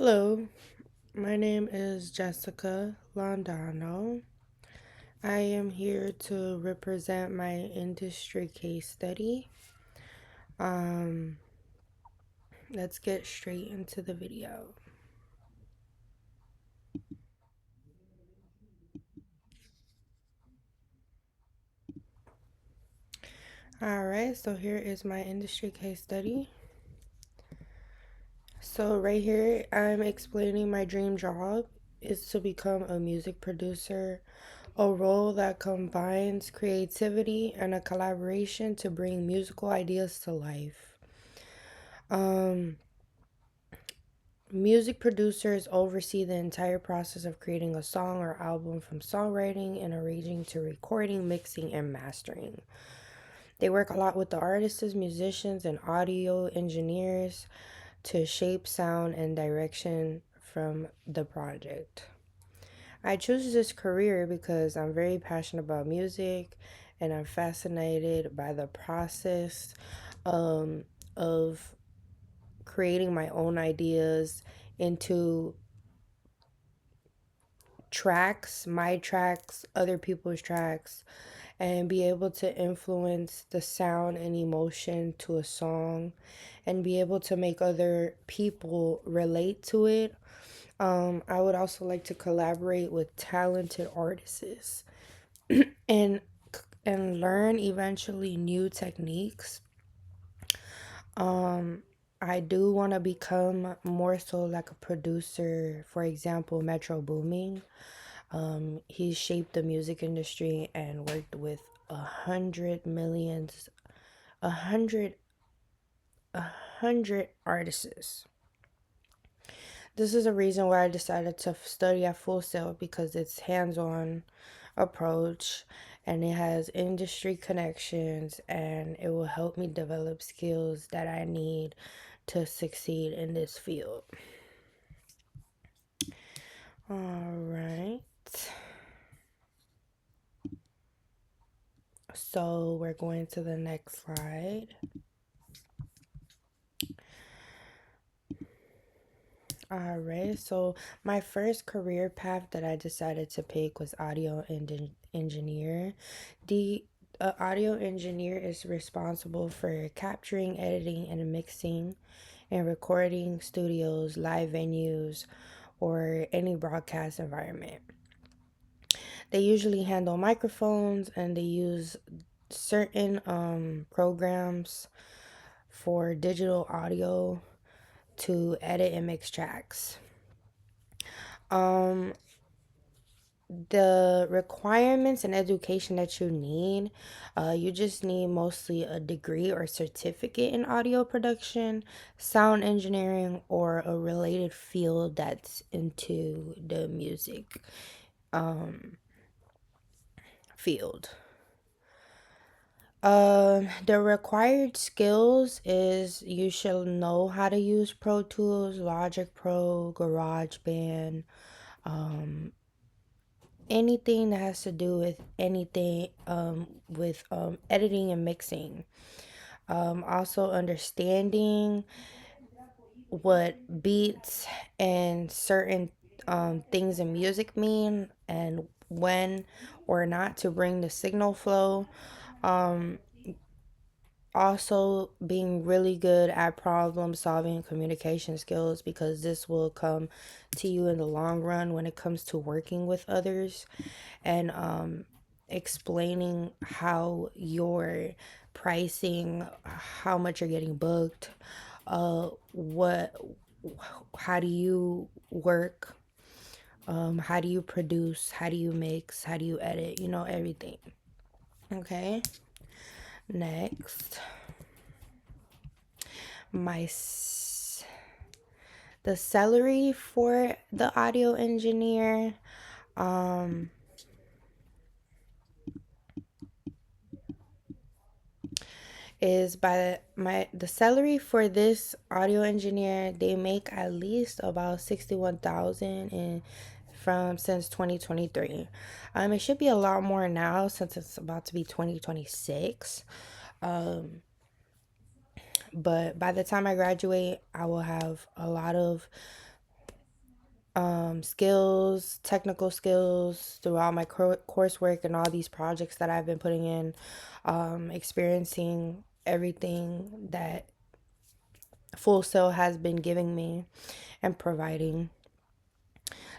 Hello, my name is Jessica Londano. I am here to represent my industry case study. Um, let's get straight into the video. Alright, so here is my industry case study. So, right here, I'm explaining my dream job is to become a music producer, a role that combines creativity and a collaboration to bring musical ideas to life. Um, Music producers oversee the entire process of creating a song or album from songwriting and arranging to recording, mixing, and mastering. They work a lot with the artists, musicians, and audio engineers to shape sound and direction from the project. I choose this career because I'm very passionate about music and I'm fascinated by the process of creating my own ideas into tracks, my tracks, other people's tracks, and be able to influence the sound and emotion to a song and be able to make other people relate to it. I would also like to collaborate with talented artists and learn eventually new techniques. I do want to become more so like a producer, for example, Metro Booming. He shaped the music industry and worked with 100 millions, a hundred, a hundred artists. This is a reason why I decided to study at Full Sail because it's hands-on approach and it has industry connections and it will help me develop skills that I need to succeed in this field. All right. So we're going to the next slide. All right. So my first career path that I decided to pick was engineer. The audio engineer is responsible for capturing, editing, and mixing and recording studios, live venues, or any broadcast environment. They usually handle microphones and they use certain programs for digital audio to edit and mix tracks. Um, the requirements and education that you need, you just need mostly a degree or certificate in audio production, sound engineering, or a related field that's into the music field. The required skills is you should know how to use Pro Tools, Logic Pro, GarageBand, anything that has to do with anything with editing and mixing. Also understanding what beats and certain things in music mean and when or not to bring the signal flow. Also being really good at problem solving and communication skills because this will come to you in the long run when it comes to working with others and explaining how your pricing, how much you're getting booked, what how do you work, how do you produce, how do you mix, how do you edit, everything. Okay, next, my the salary for the audio engineer is by the salary for this audio engineer, they make at least about 61,000 in from since 2023. It should be a lot more now since it's about to be 2026. But by the time I graduate, I will have a lot of skills, technical skills throughout my coursework and all these projects that I've been putting in, experiencing everything that Full Sail has been giving me and providing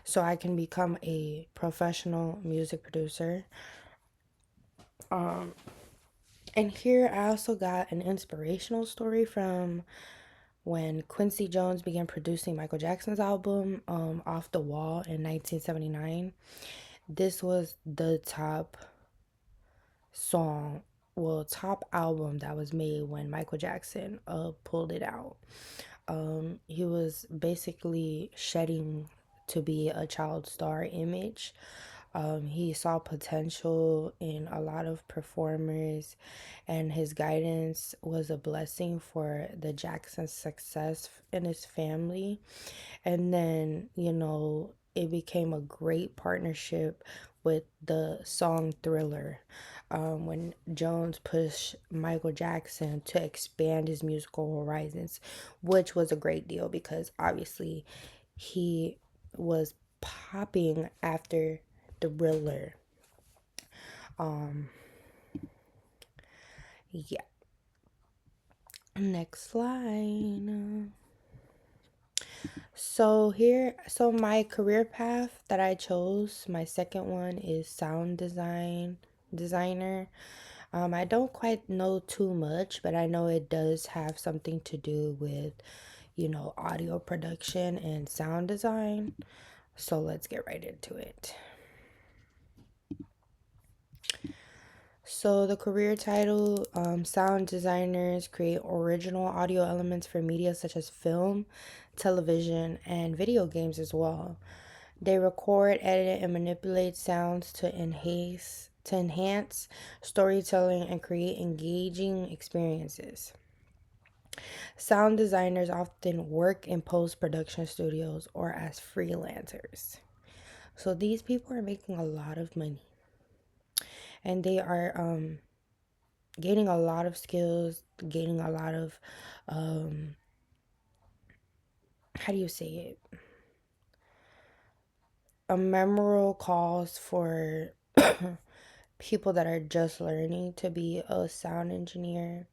so I can become a professional music producer. And here I also got an inspirational story from when Quincy Jones began producing Michael Jackson's album, Off the Wall, in 1979. This was the top song, well, top album that was made when Michael Jackson pulled it out. He was basically shedding to be a child star image. He saw potential in a lot of performers, and his guidance was a blessing for the Jackson's success in his family. And then, it became a great partnership with the song Thriller, when Jones pushed Michael Jackson to expand his musical horizons, which was a great deal because obviously he was popping after Thriller. Yeah. Next line. So my career path that I chose, my second one is sound designer. I don't quite know too much, but I know it does have something to do with, audio production and sound design. So let's get right into it. So the career title, sound designers create original audio elements for media such as film, television, and video games as well. They record, edit, and manipulate sounds to enhance storytelling and create engaging experiences. Sound designers often work in post-production studios or as freelancers. So these people are making a lot of money, and they are gaining a lot of skills, gaining a lot of how do you say it? A memorable cause for people that are just learning to be a sound engineer.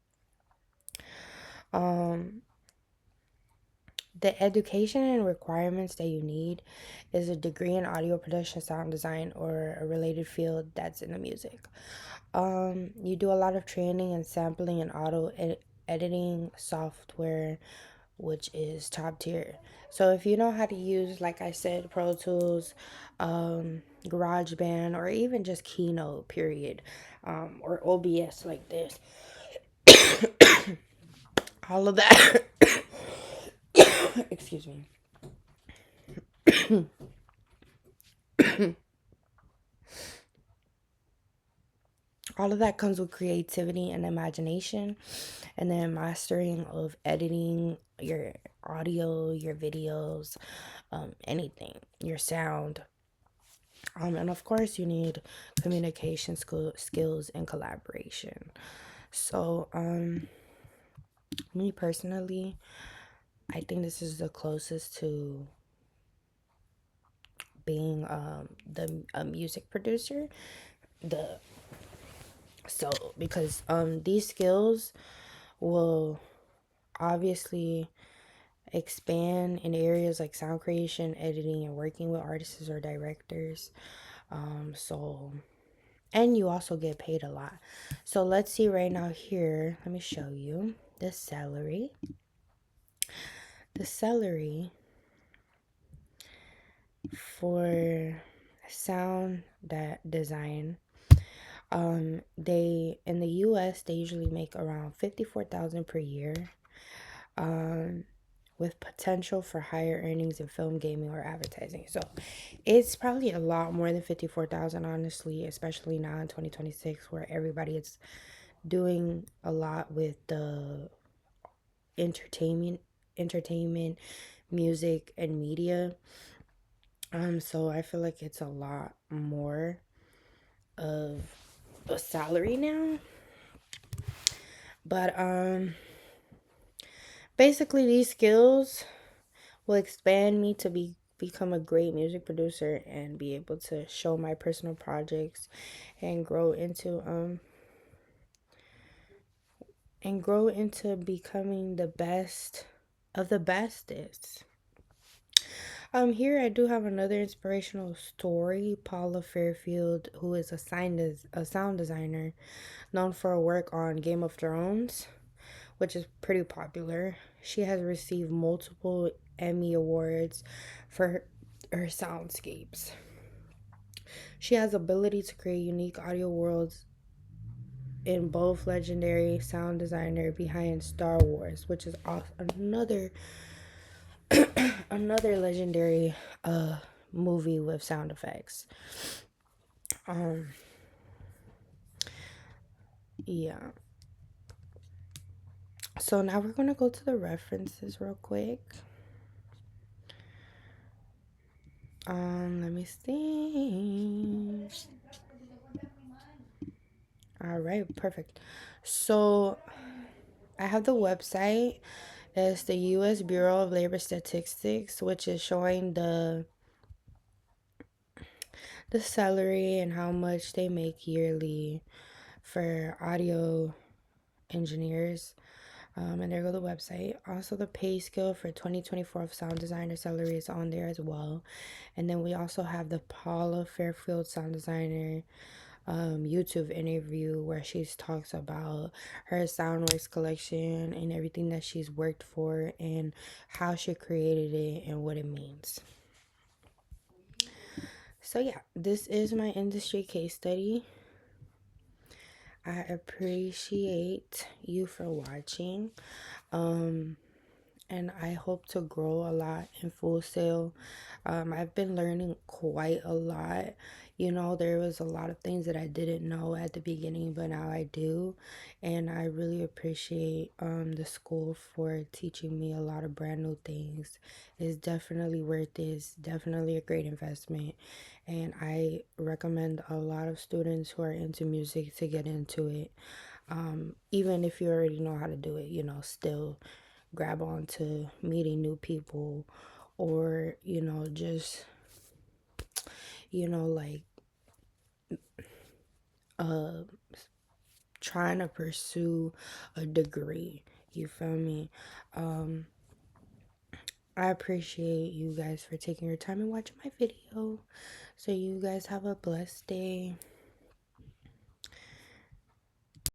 The education and requirements that you need is a degree in audio production, sound design, or a related field that's in the music. You do a lot of training and sampling and editing software, which is top tier. So if you know how to use, like I said, Pro Tools, GarageBand, or even just Keynote, period, or OBS like this, all of that, excuse me, all of that comes with creativity and imagination, and then mastering of editing your audio, your videos, anything, your sound. And of course, you need communication skills and collaboration. So, me personally, I think this is the closest to being the a music producer. The So because these skills will obviously expand in areas like sound creation, editing, and working with artists or directors. So and you also get paid a lot. So let's see right now here. Let me show you the salary. The salary for sound that design, they in the US they usually make around 54,000 per year, with potential for higher earnings in film, gaming, or advertising. So it's probably a lot more than 54,000, honestly, especially now in 2026 where everybody is doing a lot with the entertainment, music, and media. So I feel like it's a lot more of a salary now. But basically these skills will expand me to be become a great music producer and be able to show my personal projects and grow into becoming the best of the bestest. Here I do have another inspirational story. Paula Fairfield, who is a sound designer known for her work on Game of Thrones, which is pretty popular. She has received multiple Emmy awards for her soundscapes. She has ability to create unique audio worlds in both legendary sound designer behind Star Wars, which is another legendary movie with sound effects. Um yeah. So now we're gonna go to the references real quick. Let me see. All right, perfect. So I have the website. It's the U.S. Bureau of Labor Statistics, which is showing the salary and how much they make yearly for audio engineers. And there go the website. Also, the pay scale for 2024 of sound designer salary is on there as well. And then we also have the Paula Fairfield sound designer YouTube interview where she talks about her Soundworks collection and everything that she's worked for and how she created it and what it means. So yeah, this is my industry case study. I appreciate you for watching. And I hope to grow a lot in Full Sail. I've been learning quite a lot. There was a lot of things that I didn't know at the beginning, but now I do. And I really appreciate the school for teaching me a lot of brand new things. It's definitely worth it. It's definitely a great investment. And I recommend a lot of students who are into music to get into it. Even if you already know how to do it, still grab on to meeting new people or just like uh trying to pursue a degree. You feel me? I appreciate you guys for taking your time and watching my video. So you guys have a blessed day.